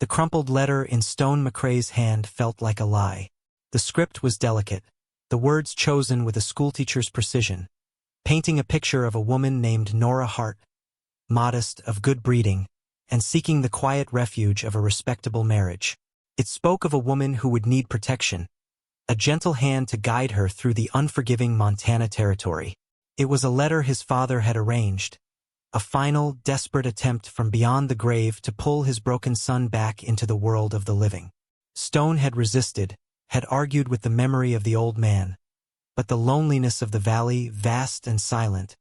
The crumpled letter in Stone McCrae's hand felt like a lie. The script was delicate, the words chosen with a schoolteacher's precision, painting a picture of a woman named Nora Hart, modest, of good breeding, and seeking the quiet refuge of a respectable marriage. It spoke of a woman who would need protection, a gentle hand to guide her through the unforgiving Montana territory. It was a letter his father had arranged, a final, desperate attempt from beyond the grave to pull his broken son back into the world of the living. Stone had resisted, had argued with the memory of the old man, but the loneliness of the valley, vast and silent,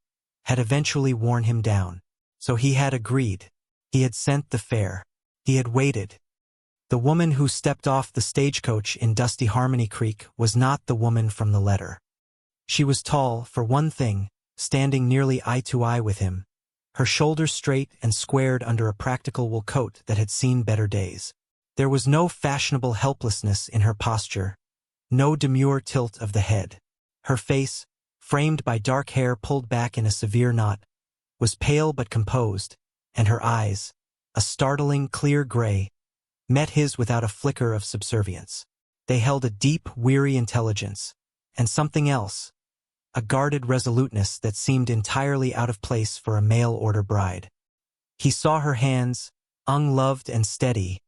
had eventually worn him down. So he had agreed. He had sent the fare. He had waited. The woman who stepped off the stagecoach in dusty Harmony Creek was not the woman from the letter. She was tall, for one thing, standing nearly eye to eye with him, her shoulders straight and squared under a practical wool coat that had seen better days. There was no fashionable helplessness in her posture, no demure tilt of the head. Her face, framed by dark hair pulled back in a severe knot, was pale but composed, and her eyes, a startling clear gray, met his without a flicker of subservience. They held a deep, weary intelligence, and something else, a guarded resoluteness that seemed entirely out of place for a mail-order bride. He saw her hands, unloved and steady,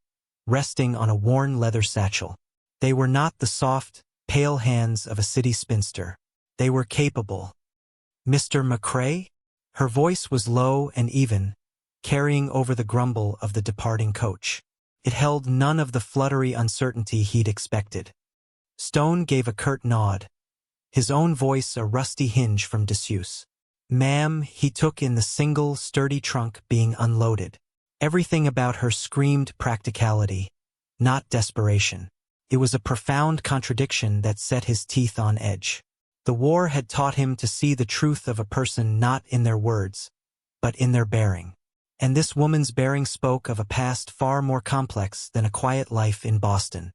resting on a worn leather satchel. They were not the soft, pale hands of a city spinster. They were capable. "Mr. McCrae?" Her voice was low and even, carrying over the grumble of the departing coach. It held none of the fluttery uncertainty he'd expected. Stone gave a curt nod, his own voice a rusty hinge from disuse. "Ma'am," he took in the single, sturdy trunk being unloaded. Everything about her screamed practicality, not desperation. It was a profound contradiction that set his teeth on edge. The war had taught him to see the truth of a person not in their words, but in their bearing. And this woman's bearing spoke of a past far more complex than a quiet life in Boston.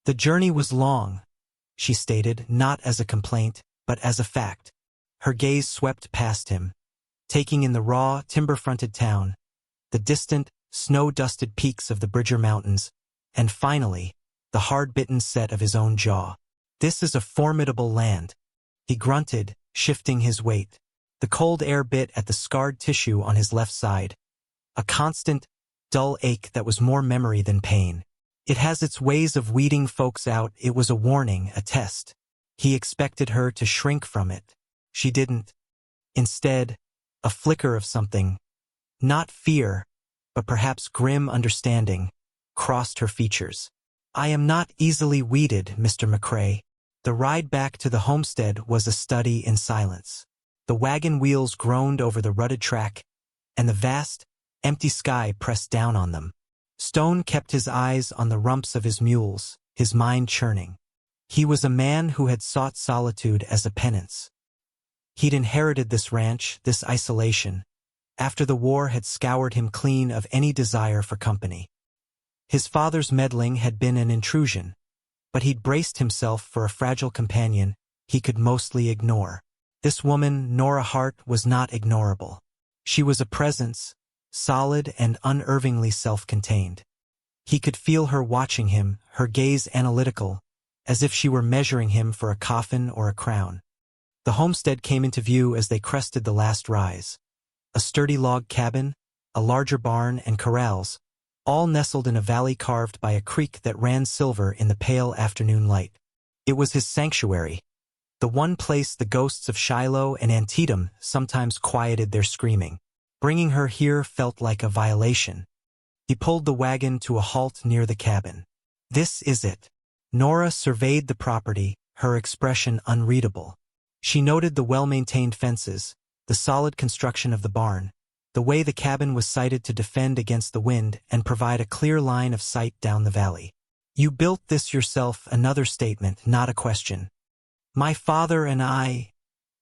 "The journey was long," she stated, not as a complaint, but as a fact. Her gaze swept past him, taking in the raw, timber-fronted town, the distant, snow-dusted peaks of the Bridger Mountains, and finally, the hard-bitten set of his own jaw. "This is a formidable land," he grunted, shifting his weight. The cold air bit at the scarred tissue on his left side, a constant, dull ache that was more memory than pain. "It has its ways of weeding folks out." It was a warning, a test. He expected her to shrink from it. She didn't. Instead, a flicker of something, not fear, but perhaps grim understanding, crossed her features. "I am not easily weeded, Mr. McCrae." The ride back to the homestead was a study in silence. The wagon wheels groaned over the rutted track, and the vast, empty sky pressed down on them. Stone kept his eyes on the rumps of his mules, his mind churning. He was a man who had sought solitude as a penance. He'd inherited this ranch, this isolation, after the war had scoured him clean of any desire for company. His father's meddling had been an intrusion, but he'd braced himself for a fragile companion he could mostly ignore. This woman, Nora Hart, was not ignorable. She was a presence, solid and unervingly self-contained. He could feel her watching him, her gaze analytical, as if she were measuring him for a coffin or a crown. The homestead came into view as they crested the last rise. A sturdy log cabin, a larger barn, and corrals, all nestled in a valley carved by a creek that ran silver in the pale afternoon light. It was his sanctuary, the one place the ghosts of Shiloh and Antietam sometimes quieted their screaming. Bringing her here felt like a violation. He pulled the wagon to a halt near the cabin. "This is it." Nora surveyed the property, her expression unreadable. She noted the well-maintained fences, the solid construction of the barn, the way the cabin was sited to defend against the wind and provide a clear line of sight down the valley. "You built this yourself," another statement, not a question. "My father and I,"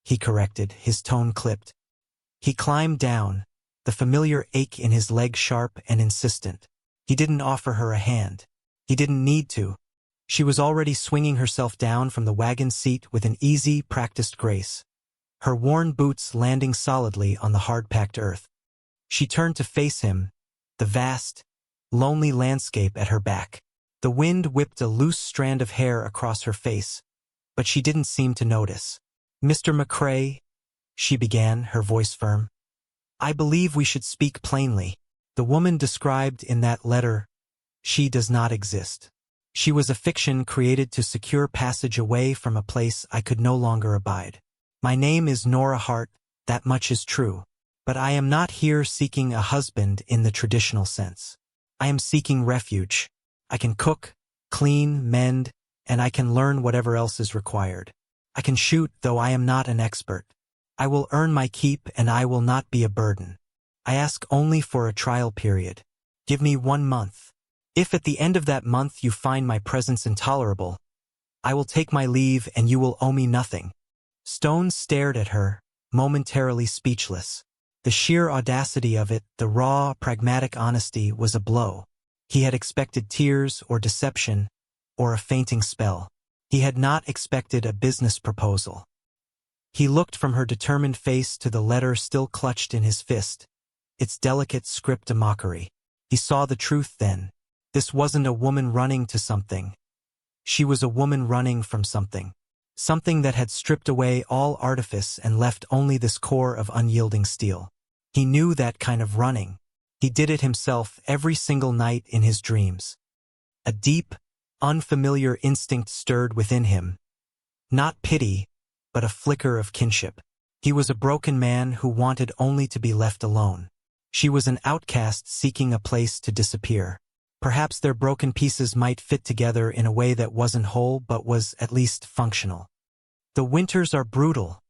he corrected, his tone clipped. He climbed down, the familiar ache in his leg sharp and insistent. He didn't offer her a hand. He didn't need to. She was already swinging herself down from the wagon seat with an easy, practiced grace, her worn boots landing solidly on the hard-packed earth. She turned to face him, the vast, lonely landscape at her back. The wind whipped a loose strand of hair across her face, but she didn't seem to notice. "Mr. McCrae," she began, her voice firm, "I believe we should speak plainly. The woman described in that letter, she does not exist. She was a fiction created to secure passage away from a place I could no longer abide. My name is Nora Hart, that much is true. But I am not here seeking a husband in the traditional sense. I am seeking refuge. I can cook, clean, mend, and I can learn whatever else is required. I can shoot, though I am not an expert. I will earn my keep, and I will not be a burden. I ask only for a trial period. Give me 1 month. If at the end of that month you find my presence intolerable, I will take my leave and you will owe me nothing." Stone stared at her, momentarily speechless. The sheer audacity of it, the raw, pragmatic honesty, was a blow. He had expected tears or deception or a fainting spell. He had not expected a business proposal. He looked from her determined face to the letter still clutched in his fist, its delicate script a mockery. He saw the truth then. This wasn't a woman running to something. She was a woman running from something. Something that had stripped away all artifice and left only this core of unyielding steel. He knew that kind of running. He did it himself every single night in his dreams. A deep, unfamiliar instinct stirred within him. Not pity, but a flicker of kinship. He was a broken man who wanted only to be left alone. She was an outcast seeking a place to disappear. Perhaps their broken pieces might fit together in a way that wasn't whole but was at least functional. "The winters are brutal,"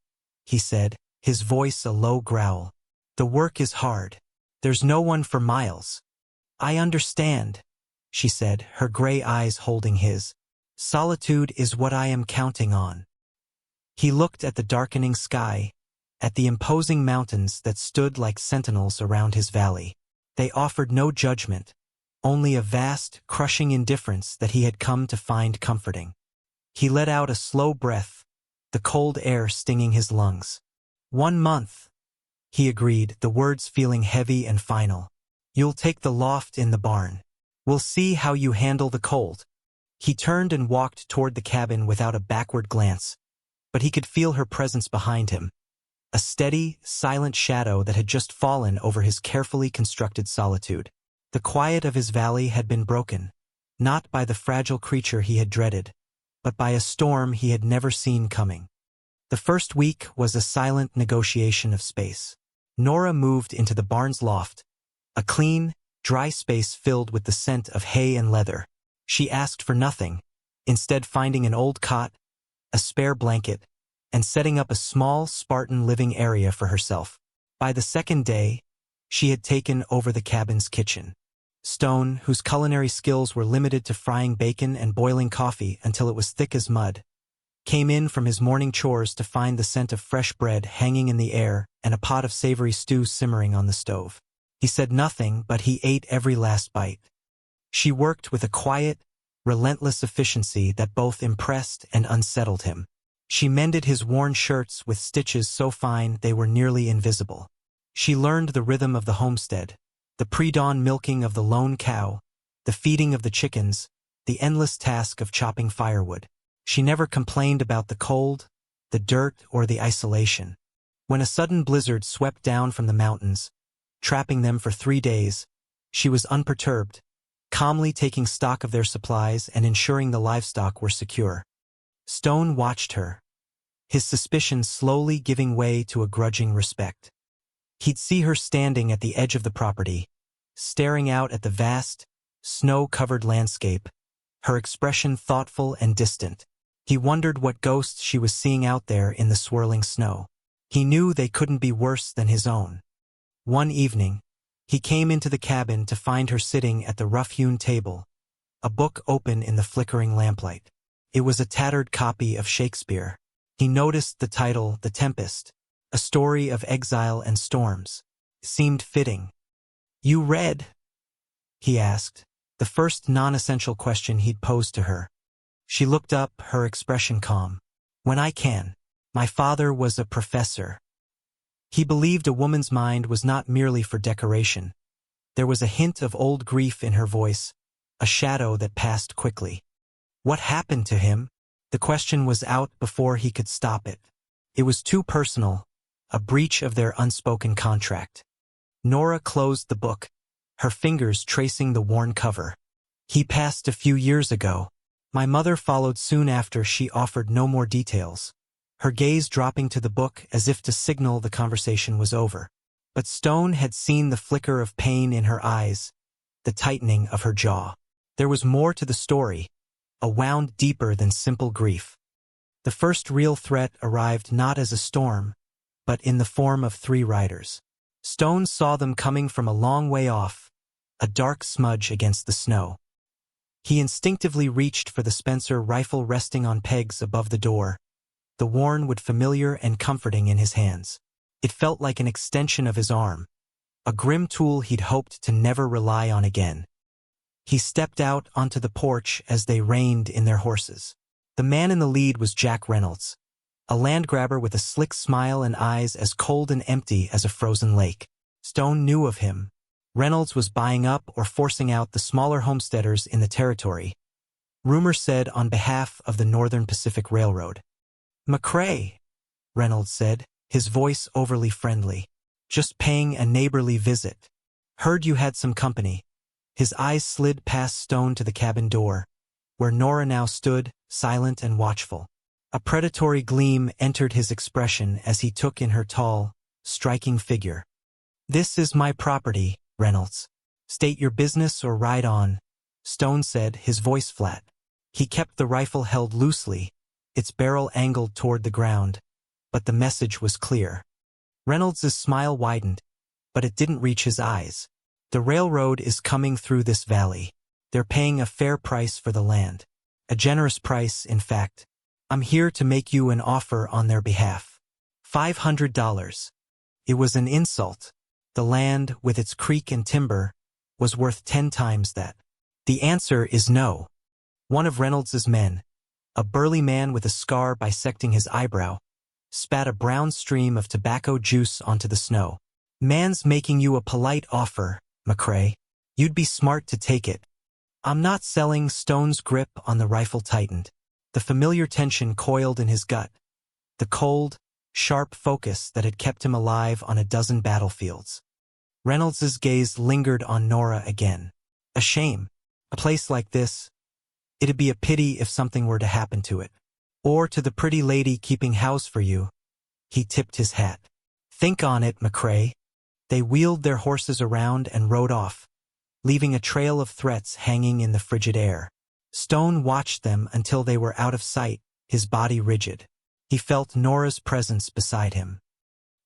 he said, his voice a low growl. "The work is hard. There's no one for miles." "I understand," she said, her gray eyes holding his. "Solitude is what I am counting on." He looked at the darkening sky, at the imposing mountains that stood like sentinels around his valley. They offered no judgment, only a vast, crushing indifference that he had come to find comforting. He let out a slow breath, the cold air stinging his lungs. 1 month, he agreed, the words feeling heavy and final. "You'll take the loft in the barn. We'll see how you handle the cold." He turned and walked toward the cabin without a backward glance, but he could feel her presence behind him, a steady, silent shadow that had just fallen over his carefully constructed solitude. The quiet of his valley had been broken, not by the fragile creature he had dreaded, but by a storm he had never seen coming. The first week was a silent negotiation of space. Nora moved into the barn's loft, a clean, dry space filled with the scent of hay and leather. She asked for nothing, instead finding an old cot, a spare blanket, and setting up a small, Spartan living area for herself. By the second day, she had taken over the cabin's kitchen. Stone, whose culinary skills were limited to frying bacon and boiling coffee until it was thick as mud, came in from his morning chores to find the scent of fresh bread hanging in the air and a pot of savory stew simmering on the stove. He said nothing, but he ate every last bite. She worked with a quiet, relentless efficiency that both impressed and unsettled him. She mended his worn shirts with stitches so fine they were nearly invisible. She learned the rhythm of the homestead, the pre-dawn milking of the lone cow, the feeding of the chickens, the endless task of chopping firewood. She never complained about the cold, the dirt, or the isolation. When a sudden blizzard swept down from the mountains, trapping them for 3 days, she was unperturbed, calmly taking stock of their supplies and ensuring the livestock were secure. Stone watched her, his suspicions slowly giving way to a grudging respect. He'd see her standing at the edge of the property, staring out at the vast, snow-covered landscape, her expression thoughtful and distant. He wondered what ghosts she was seeing out there in the swirling snow. He knew they couldn't be worse than his own. One evening, he came into the cabin to find her sitting at the rough-hewn table, a book open in the flickering lamplight. It was a tattered copy of Shakespeare. He noticed the title, The Tempest, a story of exile and storms. Seemed fitting. "You read?" he asked, the first non-essential question he'd posed to her. She looked up, her expression calm. "When I can. My father was a professor." He believed a woman's mind was not merely for decoration, There was a hint of old grief in her voice, a shadow that passed quickly. What happened to him? The question was out before he could stop it. It was too personal, a breach of their unspoken contract. Nora closed the book, her fingers tracing the worn cover. He passed a few years ago. My mother followed soon after. She offered no more details, her gaze dropping to the book as if to signal the conversation was over. But Stone had seen the flicker of pain in her eyes, the tightening of her jaw. There was more to the story, a wound deeper than simple grief. The first real threat arrived not as a storm, but in the form of 3 riders. Stone saw them coming from a long way off, a dark smudge against the snow. He instinctively reached for the Spencer rifle resting on pegs above the door, the worn wood familiar and comforting in his hands. It felt like an extension of his arm, a grim tool he'd hoped to never rely on again. He stepped out onto the porch as they reined in their horses. The man in the lead was Jack Reynolds, a land grabber with a slick smile and eyes as cold and empty as a frozen lake. Stone knew of him. Reynolds was buying up or forcing out the smaller homesteaders in the territory, rumor said on behalf of the Northern Pacific Railroad. "McCrae," Reynolds said, his voice overly friendly. "Just paying a neighborly visit. Heard you had some company." His eyes slid past Stone to the cabin door, where Nora now stood, silent and watchful. A predatory gleam entered his expression as he took in her tall, striking figure. "This is my property, Reynolds. State your business or ride on," Stone said, his voice flat. He kept the rifle held loosely, its barrel angled toward the ground, but the message was clear. Reynolds's smile widened, but it didn't reach his eyes. "The railroad is coming through this valley. They're paying a fair price for the land. A generous price, in fact. I'm here to make you an offer on their behalf. $500. It was an insult. The land, with its creek and timber, was worth 10 times that. "The answer is no." One of Reynolds's men, a burly man with a scar bisecting his eyebrow, spat a brown stream of tobacco juice onto the snow. "Man's making you a polite offer, McCrae. You'd be smart to take it." "I'm not selling." Stone's grip on the rifle tightened. The familiar tension coiled in his gut, the cold, sharp focus that had kept him alive on a dozen battlefields. Reynolds's gaze lingered on Nora again. "A shame. A place like this. It'd be a pity if something were to happen to it. Or to the pretty lady keeping house for you." He tipped his hat. "Think on it, McCrae." They wheeled their horses around and rode off, leaving a trail of threats hanging in the frigid air. Stone watched them until they were out of sight, his body rigid. He felt Nora's presence beside him.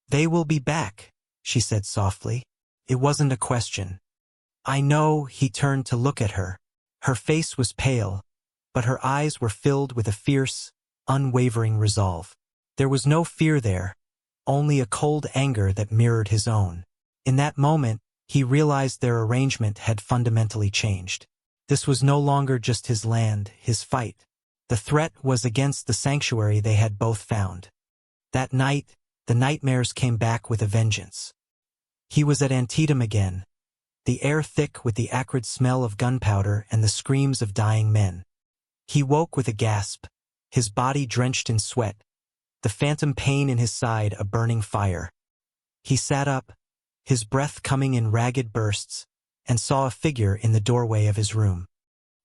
"They will be back," she said softly. It wasn't a question. "I know." He turned to look at her. Her face was pale, but her eyes were filled with a fierce, unwavering resolve. There was no fear there, only a cold anger that mirrored his own. In that moment, he realized their arrangement had fundamentally changed. This was no longer just his land, his fight. The threat was against the sanctuary they had both found. That night, the nightmares came back with a vengeance. He was at Antietam again, the air thick with the acrid smell of gunpowder and the screams of dying men. He woke with a gasp, his body drenched in sweat, the phantom pain in his side a burning fire. He sat up, his breath coming in ragged bursts, and saw a figure in the doorway of his room.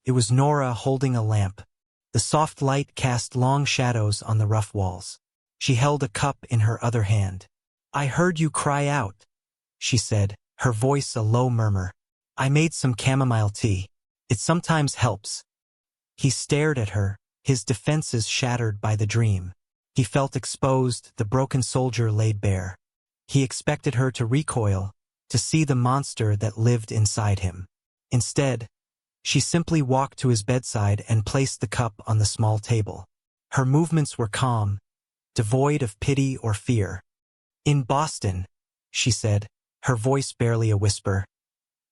It was Nora holding a lamp. The soft light cast long shadows on the rough walls. She held a cup in her other hand. "I heard you cry out," she said, her voice a low murmur. "I made some chamomile tea. It sometimes helps." He stared at her, his defenses shattered by the dream. He felt exposed, the broken soldier laid bare. He expected her to recoil, to see the monster that lived inside him. Instead, she simply walked to his bedside and placed the cup on the small table. Her movements were calm, devoid of pity or fear. "In Boston," she said, her voice barely a whisper,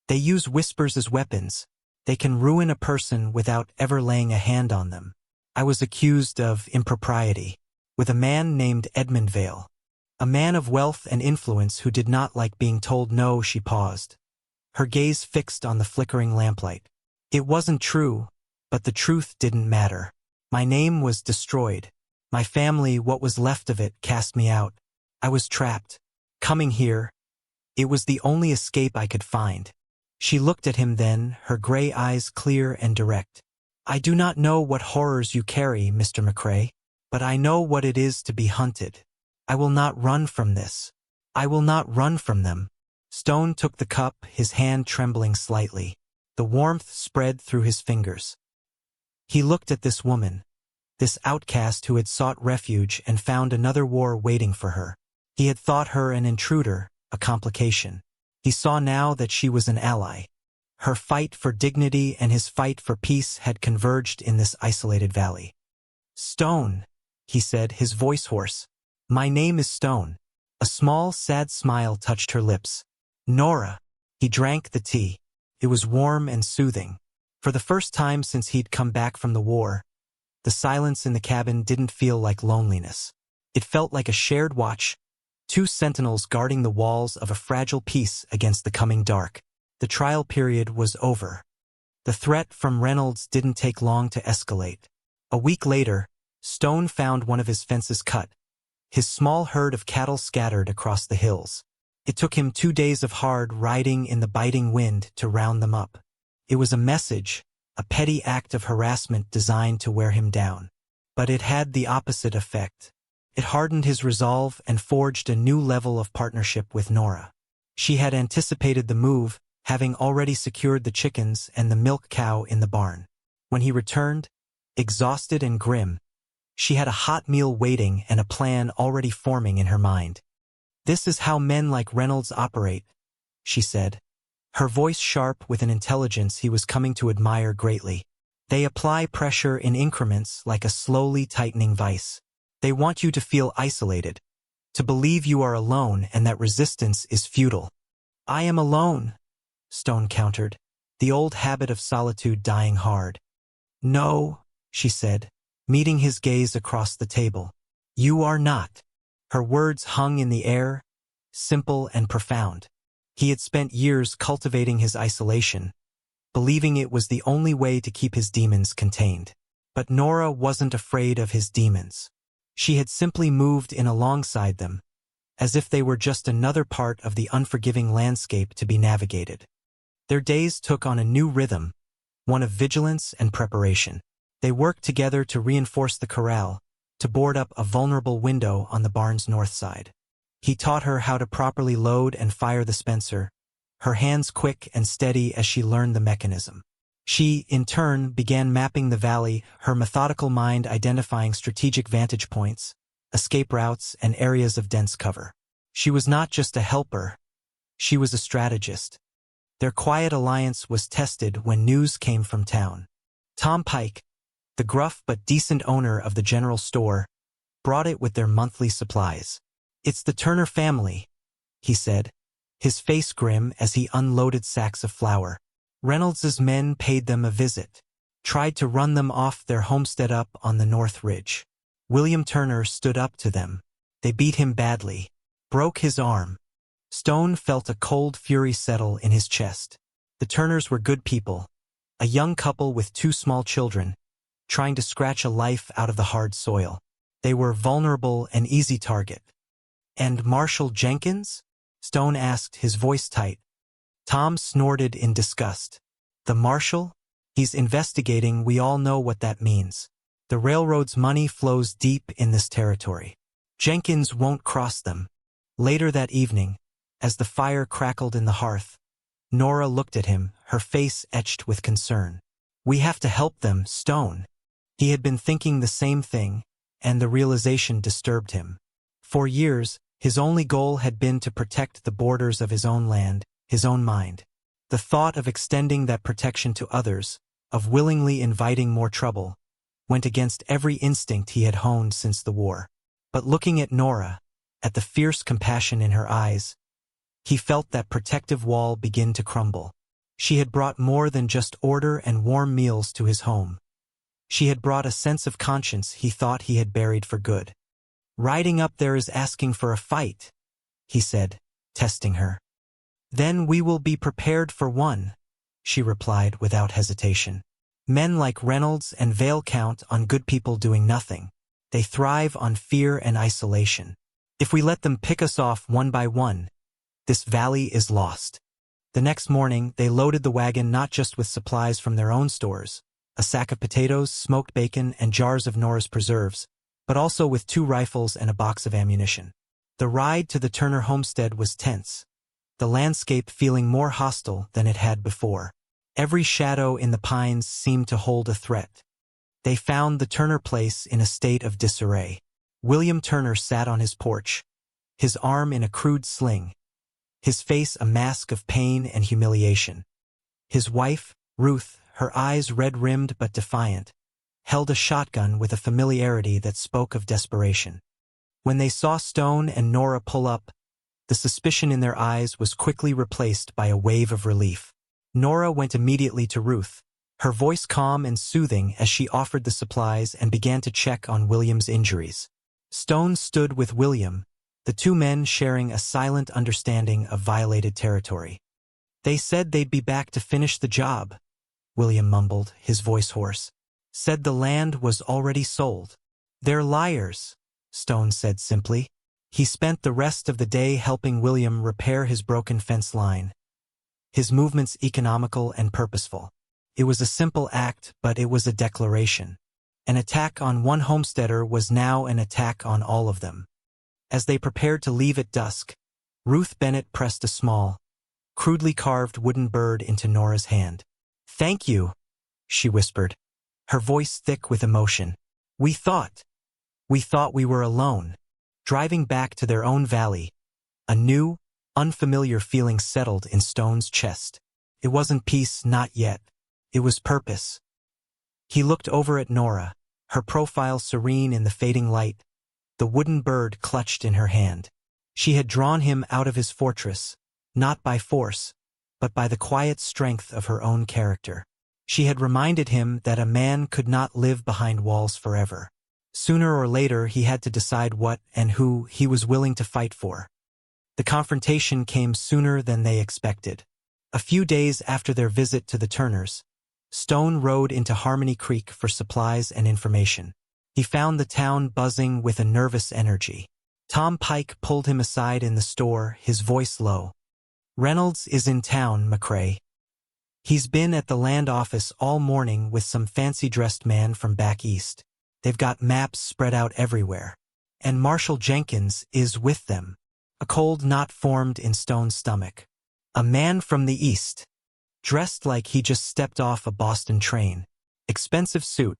"they use whispers as weapons. They can ruin a person without ever laying a hand on them. I was accused of impropriety with a man named Edmund Vale. A man of wealth and influence who did not like being told no." She paused, her gaze fixed on the flickering lamplight. It wasn't true, but the truth didn't matter. My name was destroyed. My family, what was left of it, cast me out. I was trapped. Coming here, it was the only escape I could find. She looked at him then, her gray eyes clear and direct. I do not know what horrors you carry, Mr. McCrae, but I know what it is to be hunted. I will not run from this. I will not run from them. Stone took the cup, his hand trembling slightly. The warmth spread through his fingers. He looked at this woman, this outcast who had sought refuge and found another war waiting for her. He had thought her an intruder, a complication. He saw now that she was an ally. Her fight for dignity and his fight for peace had converged in this isolated valley. Stone, he said, his voice hoarse. My name is Stone. A small, sad smile touched her lips. Nora. He drank the tea. It was warm and soothing. For the first time since he'd come back from the war, the silence in the cabin didn't feel like loneliness. It felt like a shared watch, two sentinels guarding the walls of a fragile peace against the coming dark. The trial period was over. The threat from Reynolds didn't take long to escalate. A week later, Stone found one of his fences cut, his small herd of cattle scattered across the hills. It took him 2 days of hard riding in the biting wind to round them up. It was a message, a petty act of harassment designed to wear him down. But it had the opposite effect. It hardened his resolve and forged a new level of partnership with Nora. She had anticipated the move, having already secured the chickens and the milk cow in the barn. When he returned, exhausted and grim, she had a hot meal waiting and a plan already forming in her mind. This is how men like Reynolds operate, she said, her voice sharp with an intelligence he was coming to admire greatly. They apply pressure in increments like a slowly tightening vice. They want you to feel isolated, to believe you are alone and that resistance is futile. I am alone, Stone countered, the old habit of solitude dying hard. No, she said, meeting his gaze across the table. You are not. Her words hung in the air, simple and profound. He had spent years cultivating his isolation, believing it was the only way to keep his demons contained. But Nora wasn't afraid of his demons. She had simply moved in alongside them, as if they were just another part of the unforgiving landscape to be navigated. Their days took on a new rhythm, one of vigilance and preparation. They worked together to reinforce the corral, to board up a vulnerable window on the barn's north side. He taught her how to properly load and fire the Spencer, her hands quick and steady as she learned the mechanism. She, in turn, began mapping the valley, her methodical mind identifying strategic vantage points, escape routes, and areas of dense cover. She was not just a helper, she was a strategist. Their quiet alliance was tested when news came from town. Tom Pike, the gruff but decent owner of the general store, brought it with their monthly supplies. It's the Turner family, he said, his face grim as he unloaded sacks of flour. Reynolds's men paid them a visit, tried to run them off their homestead up on the North Ridge. William Turner stood up to them. They beat him badly, broke his arm. Stone felt a cold fury settle in his chest. The Turners were good people, a young couple with 2 small children, trying to scratch a life out of the hard soil. They were vulnerable and easy target. And Marshal Jenkins? Stone asked, his voice tight. Tom snorted in disgust. The Marshal? He's investigating, we all know what that means. The railroad's money flows deep in this territory. Jenkins won't cross them. Later that evening, as the fire crackled in the hearth, Nora looked at him, her face etched with concern. We have to help them, Stone. He had been thinking the same thing, and the realization disturbed him. For years, his only goal had been to protect the borders of his own land, his own mind. The thought of extending that protection to others, of willingly inviting more trouble, went against every instinct he had honed since the war. But looking at Nora, at the fierce compassion in her eyes, he felt that protective wall begin to crumble. She had brought more than just order and warm meals to his home. She had brought a sense of conscience he thought he had buried for good. Riding up there is asking for a fight, he said, testing her. Then we will be prepared for one, she replied without hesitation. Men like Reynolds and Vale count on good people doing nothing. They thrive on fear and isolation. If we let them pick us off one by one, this valley is lost. The next morning, they loaded the wagon not just with supplies from their own stores, a sack of potatoes, smoked bacon, and jars of Nora's preserves, but also with 2 rifles and a box of ammunition. The ride to the Turner homestead was tense, the landscape feeling more hostile than it had before. Every shadow in the pines seemed to hold a threat. They found the Turner place in a state of disarray. William Turner sat on his porch, his arm in a crude sling, his face a mask of pain and humiliation. His wife, Ruth, her eyes red-rimmed but defiant, held a shotgun with a familiarity that spoke of desperation. When they saw Stone and Nora pull up, the suspicion in their eyes was quickly replaced by a wave of relief. Nora went immediately to Ruth, her voice calm and soothing as she offered the supplies and began to check on William's injuries. Stone stood with William, the 2 men sharing a silent understanding of violated territory. They said they'd be back to finish the job, William mumbled, his voice hoarse. Said the land was already sold. They're liars, Stone said simply. He spent the rest of the day helping William repair his broken fence line, his movements economical and purposeful. It was a simple act, but it was a declaration. An attack on one homesteader was now an attack on all of them. As they prepared to leave at dusk, Ruth Bennett pressed a small, crudely carved wooden bird into Nora's hand. "Thank you," she whispered, her voice thick with emotion. We thought we were alone." Driving back to their own valley, a new, unfamiliar feeling settled in Stone's chest. It wasn't peace, not yet. It was purpose. He looked over at Nora, her profile serene in the fading light, the wooden bird clutched in her hand. She had drawn him out of his fortress, not by force, but by the quiet strength of her own character. She had reminded him that a man could not live behind walls forever. Sooner or later he had to decide what and who he was willing to fight for. The confrontation came sooner than they expected. A few days after their visit to the Turners, Stone rode into Harmony Creek for supplies and information. He found the town buzzing with a nervous energy. Tom Pike pulled him aside in the store, his voice low. "Reynolds is in town, McCrae. He's been at the land office all morning with some fancy-dressed man from back east. They've got maps spread out everywhere. And Marshal Jenkins is with them." A cold knot formed in Stone's stomach. A man from the east, dressed like he just stepped off a Boston train. Expensive suit.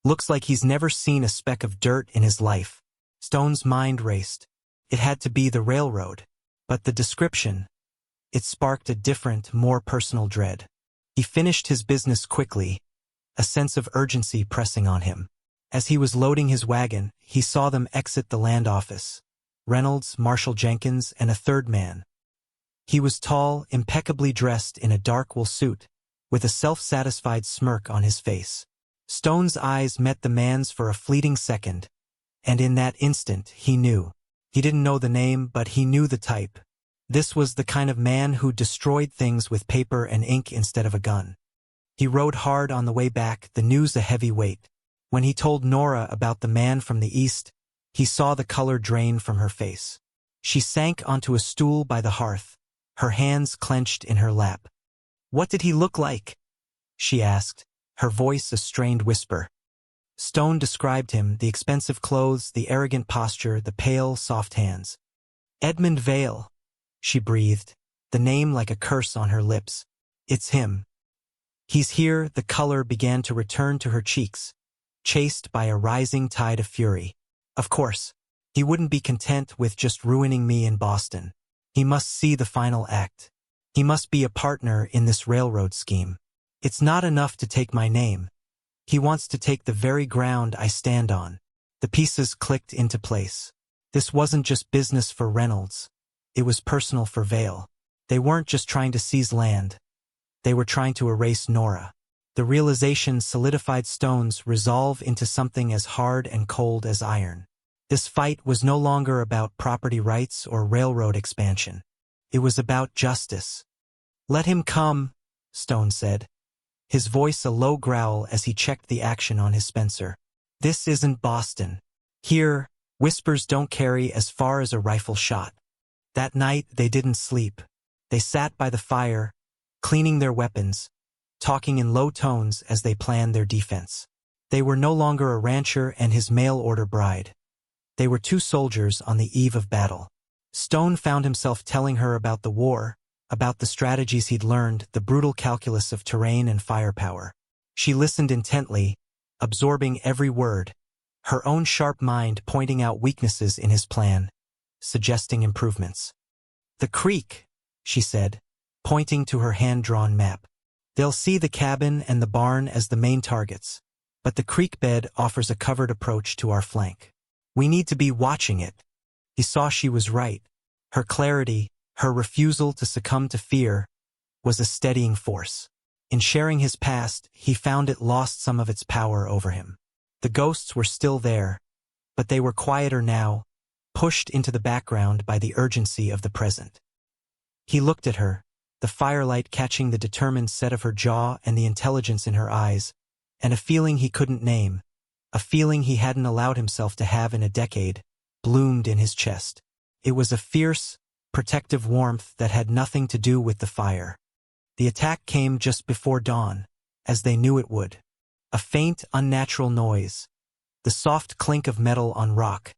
Looks like he's never seen a speck of dirt in his life. Stone's mind raced. It had to be the railroad. But the description, it sparked a different, more personal dread. He finished his business quickly, a sense of urgency pressing on him. As he was loading his wagon, he saw them exit the land office. Reynolds, Marshal Jenkins, and a third man. He was tall, impeccably dressed in a dark wool suit, with a self-satisfied smirk on his face. Stone's eyes met the man's for a fleeting second, and in that instant he knew. He didn't know the name, but he knew the type. This was the kind of man who destroyed things with paper and ink instead of a gun. He rode hard on the way back, the news a heavy weight. When he told Nora about the man from the east, he saw the color drain from her face. She sank onto a stool by the hearth, her hands clenched in her lap. "What did he look like?" she asked, her voice a strained whisper. Stone described him, the expensive clothes, the arrogant posture, the pale, soft hands. "Edmund Vale," she breathed, the name like a curse on her lips. "It's him. He's here." The color began to return to her cheeks, chased by a rising tide of fury. Of course, he wouldn't be content with just ruining me in Boston. He must see the final act. He must be a partner in this railroad scheme. It's not enough to take my name. He wants to take the very ground I stand on. The pieces clicked into place. This wasn't just business for Reynolds. It was personal for Vale. They weren't just trying to seize land. They were trying to erase Nora. The realization solidified Stone's resolve into something as hard and cold as iron. This fight was no longer about property rights or railroad expansion. It was about justice. "Let him come," Stone said, his voice a low growl as he checked the action on his Spencer. "This isn't Boston. Here, whispers don't carry as far as a rifle shot." That night they didn't sleep. They sat by the fire, cleaning their weapons, talking in low tones as they planned their defense. They were no longer a rancher and his mail-order bride. They were two soldiers on the eve of battle. Stone found himself telling her about the war, about the strategies he'd learned, the brutal calculus of terrain and firepower. She listened intently, absorbing every word, her own sharp mind pointing out weaknesses in his plan, suggesting improvements. "The creek," she said, pointing to her hand-drawn map. "They'll see the cabin and the barn as the main targets, but the creek bed offers a covered approach to our flank. We need to be watching it." He saw she was right. Her clarity, her refusal to succumb to fear, was a steadying force. In sharing his past, he found it lost some of its power over him. The ghosts were still there, but they were quieter now, pushed into the background by the urgency of the present. He looked at her, the firelight catching the determined set of her jaw and the intelligence in her eyes, and a feeling he couldn't name, a feeling he hadn't allowed himself to have in a decade, bloomed in his chest. It was a fierce, protective warmth that had nothing to do with the fire. The attack came just before dawn, as they knew it would. A faint, unnatural noise, the soft clink of metal on rock,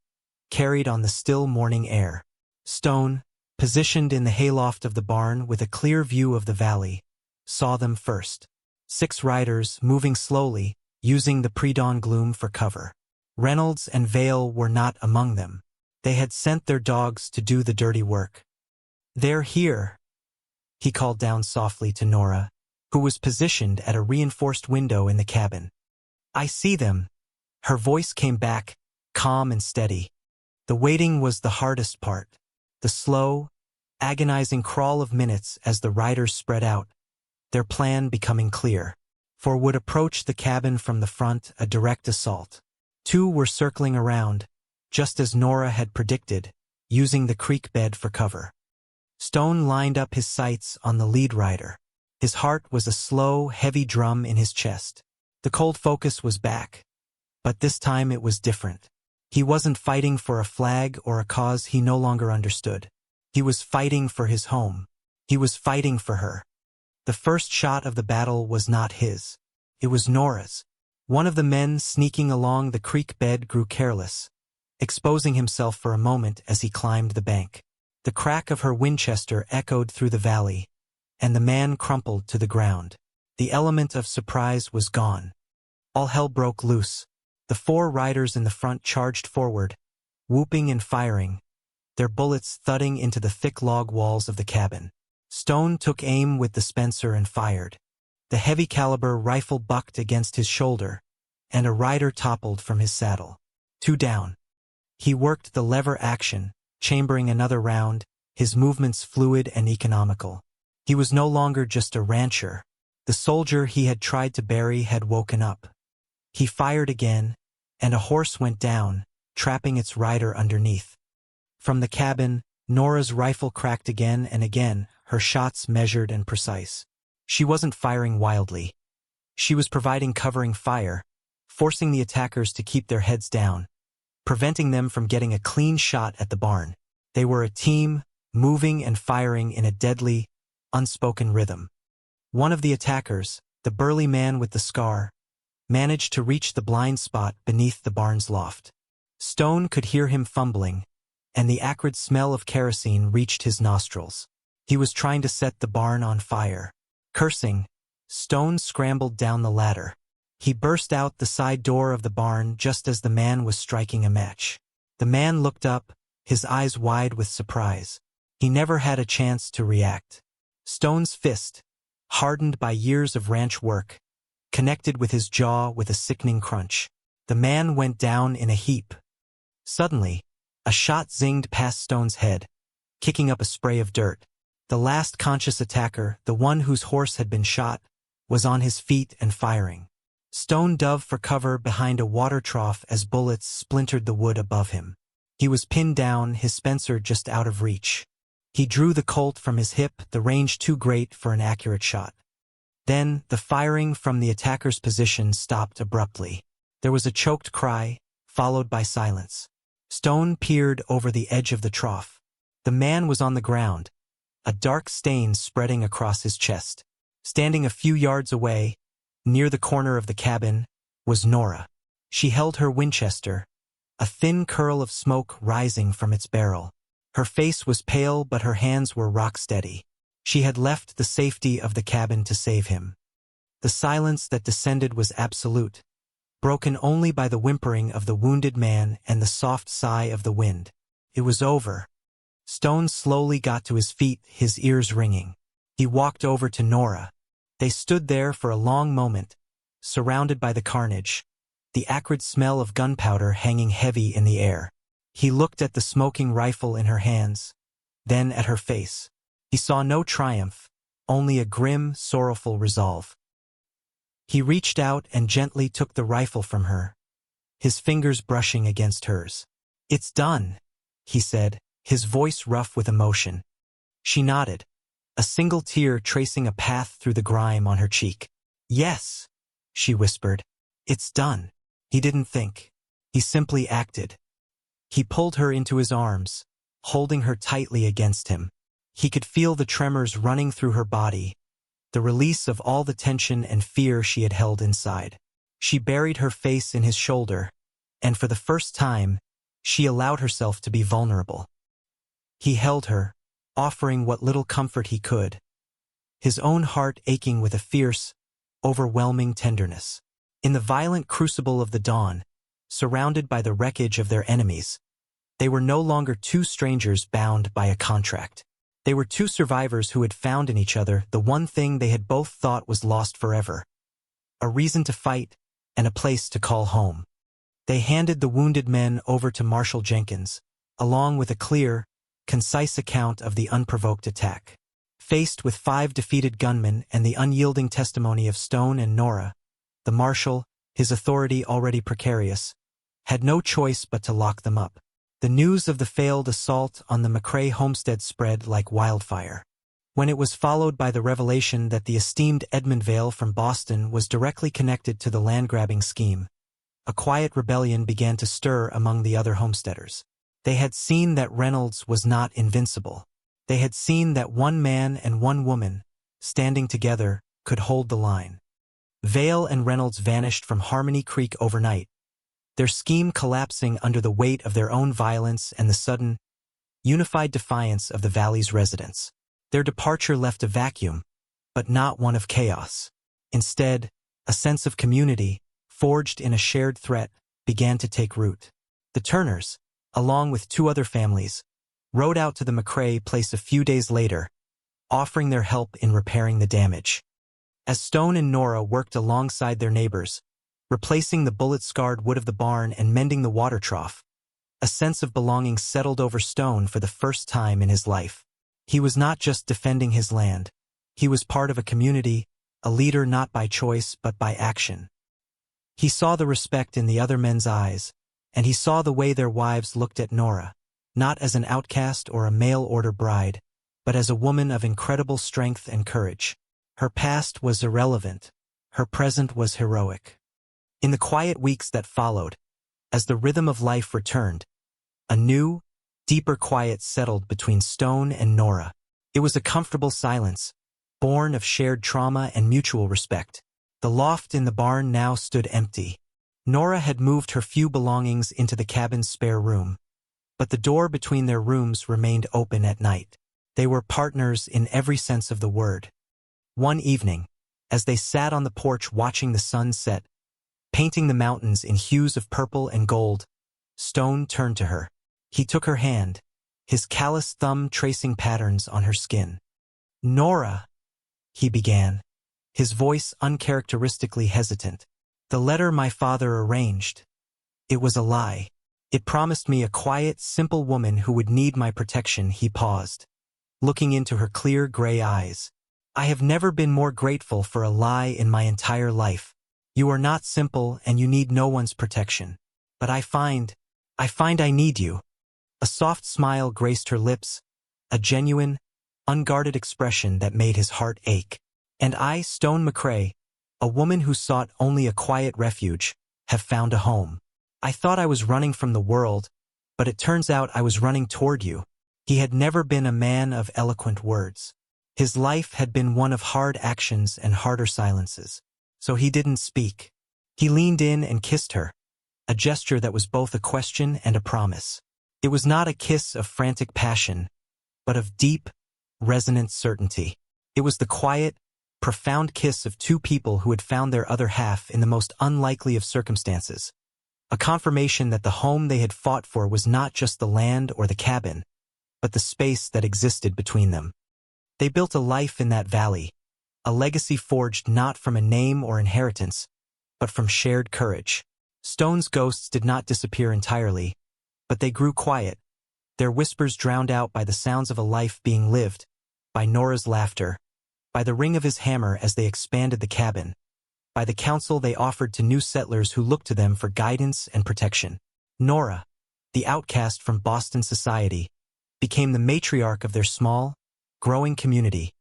carried on the still morning air. Stone, positioned in the hayloft of the barn with a clear view of the valley, saw them first. 6 riders, moving slowly, using the pre-dawn gloom for cover. Reynolds and Vale were not among them. They had sent their dogs to do the dirty work. "They're here," he called down softly to Nora, who was positioned at a reinforced window in the cabin. "I see them." Her voice came back, calm and steady. The waiting was the hardest part. The slow, agonizing crawl of minutes as the riders spread out, their plan becoming clear. 4 would approach the cabin from the front, a direct assault. 2 were circling around, just as Nora had predicted, using the creek bed for cover. Stone lined up his sights on the lead rider. His heart was a slow, heavy drum in his chest. The cold focus was back. But this time it was different. He wasn't fighting for a flag or a cause he no longer understood. He was fighting for his home. He was fighting for her. The first shot of the battle was not his. It was Nora's. One of the men sneaking along the creek bed grew careless, exposing himself for a moment as he climbed the bank. The crack of her Winchester echoed through the valley, and the man crumpled to the ground. The element of surprise was gone. All hell broke loose. The 4 riders in the front charged forward, whooping and firing, their bullets thudding into the thick log walls of the cabin. Stone took aim with the Spencer and fired. The heavy-caliber rifle bucked against his shoulder, and a rider toppled from his saddle. 2 down. He worked the lever action, chambering another round, his movements fluid and economical. He was no longer just a rancher. The soldier he had tried to bury had woken up. He fired again, and a horse went down, trapping its rider underneath. From the cabin, Nora's rifle cracked again and again, her shots measured and precise. She wasn't firing wildly. She was providing covering fire, forcing the attackers to keep their heads down, preventing them from getting a clean shot at the barn. They were a team, moving and firing in a deadly, unspoken rhythm. One of the attackers, the burly man with the scar, managed to reach the blind spot beneath the barn's loft. Stone could hear him fumbling, and the acrid smell of kerosene reached his nostrils. He was trying to set the barn on fire. Cursing, Stone scrambled down the ladder. He burst out the side door of the barn just as the man was striking a match. The man looked up, his eyes wide with surprise. He never had a chance to react. Stone's fist, hardened by years of ranch work, connected with his jaw with a sickening crunch. The man went down in a heap. Suddenly, a shot zinged past Stone's head, kicking up a spray of dirt. The last conscious attacker, the one whose horse had been shot, was on his feet and firing. Stone dove for cover behind a water trough as bullets splintered the wood above him. He was pinned down, his Spencer just out of reach. He drew the Colt from his hip, the range too great for an accurate shot. Then, the firing from the attacker's position stopped abruptly. There was a choked cry, followed by silence. Stone peered over the edge of the trough. The man was on the ground, a dark stain spreading across his chest. Standing a few yards away, near the corner of the cabin, was Nora. She held her Winchester, a thin curl of smoke rising from its barrel. Her face was pale, but her hands were rock steady. She had left the safety of the cabin to save him. The silence that descended was absolute, broken only by the whimpering of the wounded man and the soft sigh of the wind. It was over. Stone slowly got to his feet, his ears ringing. He walked over to Nora. They stood there for a long moment, surrounded by the carnage, the acrid smell of gunpowder hanging heavy in the air. He looked at the smoking rifle in her hands, then at her face. He saw no triumph, only a grim, sorrowful resolve. He reached out and gently took the rifle from her, his fingers brushing against hers. "It's done," he said, his voice rough with emotion. She nodded, a single tear tracing a path through the grime on her cheek. "Yes," she whispered. "It's done." He didn't think. He simply acted. He pulled her into his arms, holding her tightly against him. He could feel the tremors running through her body, the release of all the tension and fear she had held inside. She buried her face in his shoulder, and for the first time, she allowed herself to be vulnerable. He held her, offering what little comfort he could, his own heart aching with a fierce, overwhelming tenderness. In the violent crucible of the dawn, surrounded by the wreckage of their enemies, they were no longer two strangers bound by a contract. They were two survivors who had found in each other the one thing they had both thought was lost forever: a reason to fight and a place to call home. They handed the wounded men over to Marshal Jenkins, along with a clear, concise account of the unprovoked attack. Faced with 5 defeated gunmen and the unyielding testimony of Stone and Nora, the marshal, his authority already precarious, had no choice but to lock them up. The news of the failed assault on the McCrae homestead spread like wildfire. When it was followed by the revelation that the esteemed Edmund Vale from Boston was directly connected to the land-grabbing scheme, a quiet rebellion began to stir among the other homesteaders. They had seen that Reynolds was not invincible. They had seen that one man and one woman, standing together, could hold the line. Vale and Reynolds vanished from Harmony Creek overnight, their scheme collapsing under the weight of their own violence and the sudden, unified defiance of the valley's residents. Their departure left a vacuum, but not one of chaos. Instead, a sense of community, forged in a shared threat, began to take root. The Turners, along with 2 other families, rode out to the McCrae place a few days later, offering their help in repairing the damage. As Stone and Nora worked alongside their neighbors, replacing the bullet-scarred wood of the barn and mending the water trough, a sense of belonging settled over Stone for the first time in his life. He was not just defending his land. He was part of a community, a leader not by choice but by action. He saw the respect in the other men's eyes, and he saw the way their wives looked at Nora, not as an outcast or a mail-order bride, but as a woman of incredible strength and courage. Her past was irrelevant. Her present was heroic. In the quiet weeks that followed, as the rhythm of life returned, a new, deeper quiet settled between Stone and Nora. It was a comfortable silence, born of shared trauma and mutual respect. The loft in the barn now stood empty. Nora had moved her few belongings into the cabin's spare room, but the door between their rooms remained open at night. They were partners in every sense of the word. One evening, as they sat on the porch watching the sun set, painting the mountains in hues of purple and gold, Stone turned to her. He took her hand, his callous thumb tracing patterns on her skin. "Nora," he began, his voice uncharacteristically hesitant. "The letter my father arranged. It was a lie. It promised me a quiet, simple woman who would need my protection." He paused, looking into her clear gray eyes. "I have never been more grateful for a lie in my entire life. You are not simple and you need no one's protection. But I find I need you." A soft smile graced her lips, a genuine, unguarded expression that made his heart ache. And I, Stone McCrae, a woman who sought only a quiet refuge, have found a home. I thought I was running from the world, but it turns out I was running toward you. He had never been a man of eloquent words. His life had been one of hard actions and harder silences. So he didn't speak. He leaned in and kissed her, a gesture that was both a question and a promise. It was not a kiss of frantic passion, but of deep, resonant certainty. It was the quiet, profound kiss of two people who had found their other half in the most unlikely of circumstances. A confirmation that the home they had fought for was not just the land or the cabin, but the space that existed between them. They built a life in that valley, a legacy forged not from a name or inheritance, but from shared courage. Stone's ghosts did not disappear entirely, but they grew quiet, their whispers drowned out by the sounds of a life being lived, by Nora's laughter, by the ring of his hammer as they expanded the cabin, by the counsel they offered to new settlers who looked to them for guidance and protection. Nora, the outcast from Boston society, became the matriarch of their small, growing community,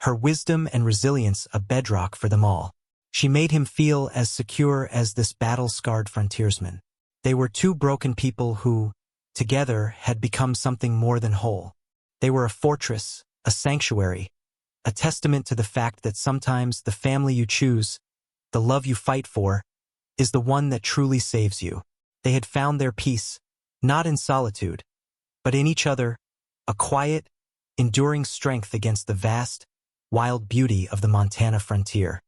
her wisdom and resilience a bedrock for them all. She made him feel as secure as this battle-scarred frontiersman. They were two broken people who, together, had become something more than whole. They were a fortress, a sanctuary, a testament to the fact that sometimes the family you choose, the love you fight for, is the one that truly saves you. They had found their peace, not in solitude, but in each other, a quiet, enduring strength against the vast, wild beauty of the Montana frontier.